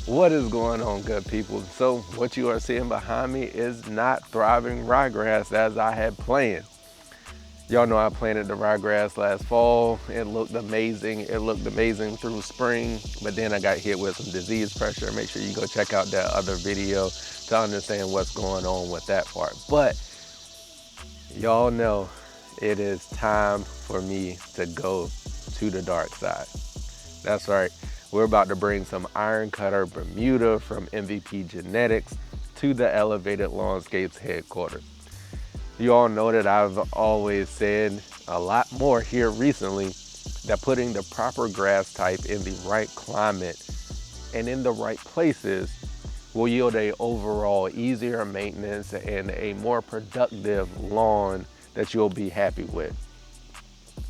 What is going on, good people? So what you are seeing behind me is not thriving ryegrass as I had planned. Y'all know I planted the ryegrass last fall. It looked amazing. It looked amazing through spring, but then I got hit with some disease pressure. Make sure you go check out that other video to understand what's going on with that part. But y'all know it is time for me to go to the dark side. That's right. We're about to bring some iron cutter Bermuda from MVP Genetics to the Elevated Lawnscapes headquarters. You all know that I've always said a lot more here recently that putting the proper grass type in the right climate and in the right places will yield a overall easier maintenance and a more productive lawn that you'll be happy with.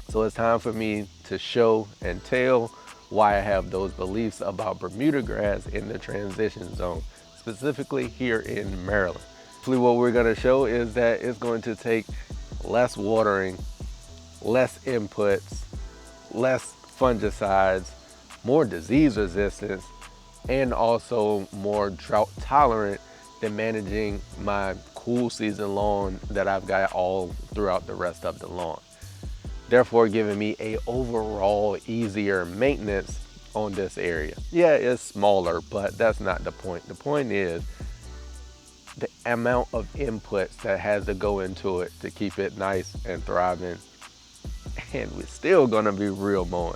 So it's time for me to show and tell why I have those beliefs about Bermuda grass in the transition zone, specifically here in Maryland. What we're going to show is that it's going to take less watering, less inputs, less fungicides, more disease resistance, and also more drought tolerant than managing my cool season lawn that I've got all throughout the rest of the lawn. Therefore giving me a overall easier maintenance on this area. Yeah, it's smaller, but that's not the point. The point is the amount of inputs that has to go into it to keep it nice and thriving, and we're still gonna be real mowing.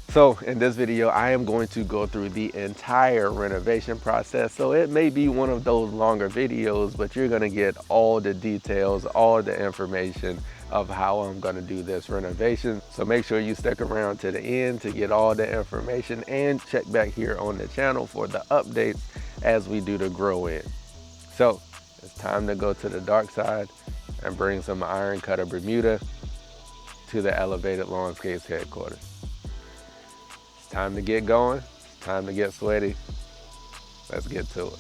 So in this video, I am going to go through the entire renovation process. So it may be one of those longer videos, but you're gonna get all the details, all the information of how I'm gonna do this renovation. So make sure you stick around to the end to get all the information, and check back here on the channel for the updates as we do the grow in. So it's time to go to the dark side and bring some iron cutter Bermuda to the Elevated Lawnscapes headquarters. It's time to get going. It's time to get sweaty. Let's get to it.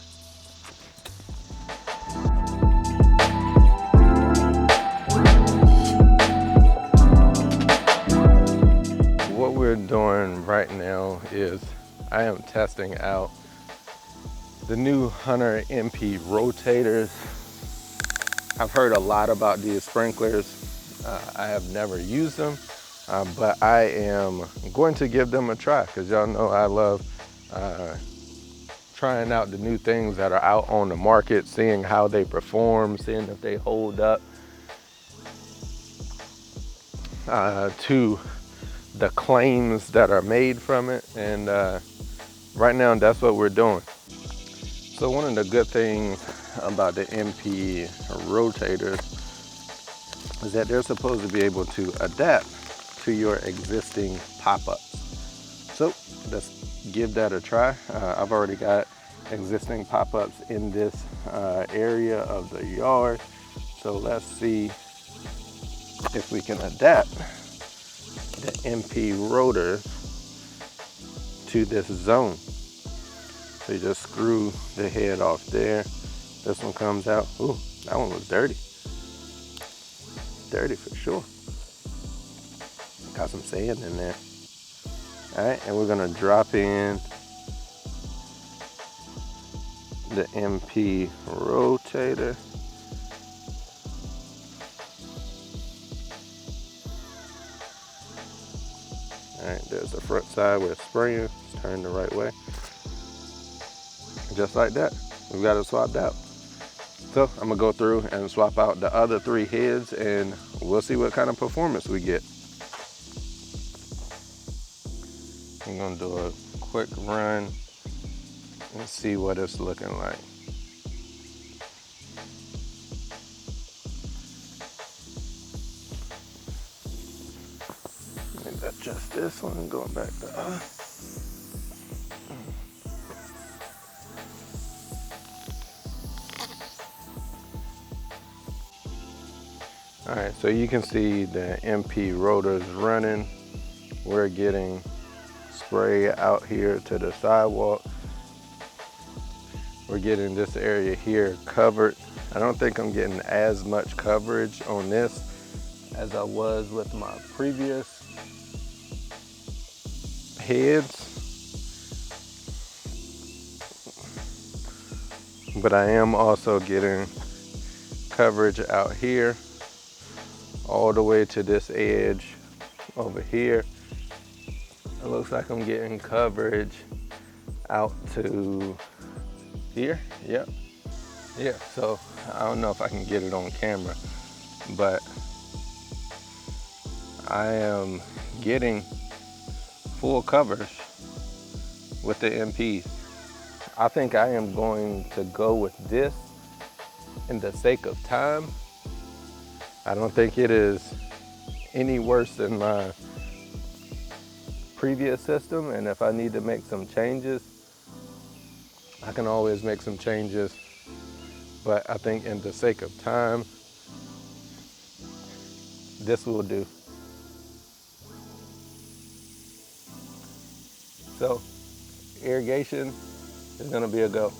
What we're doing right now is I am testing out the new Hunter MP rotators. I've heard a lot about these sprinklers. I have never used them, but I am going to give them a try because y'all know I love trying out the new things that are out on the market, seeing how they perform, seeing if they hold up to the claims that are made from it. And right now that's what we're doing. So one of the good things about the MP rotators is that they're supposed to be able to adapt to your existing pop-ups. So let's give that a try. I've already got existing pop-ups in this area of the yard. So let's see if we can adapt the MP rotor to this zone. So you just screw the head off there. This one comes out. Ooh, that one was dirty. Dirty for sure. Got some sand in there. All right, and we're gonna drop in the MP rotator. All right, there's the front side where it's spraying. It's turned the right way. Just like that, we've got it swapped out. So I'm gonna go through and swap out the other 3 heads, and we'll see what kind of performance we get. I'm gonna do a quick run and see what it's looking like. Let me adjust this one, going back to All right, so you can see the MP rotors running. We're getting spray out here to the sidewalk. We're getting this area here covered. I don't think I'm getting as much coverage on this as I was with my previous heads. But I am also getting coverage out here all the way to this edge over here. It looks like I'm getting coverage out to here. Yep. Yeah, so I don't know if I can get it on camera, but I am getting full coverage with the MPs. I think I am going to go with this in the sake of time. I don't think it is any worse than my previous system, and if I need to make some changes, I can always make some changes. But I think in the sake of time, this will do. So irrigation is gonna be a go.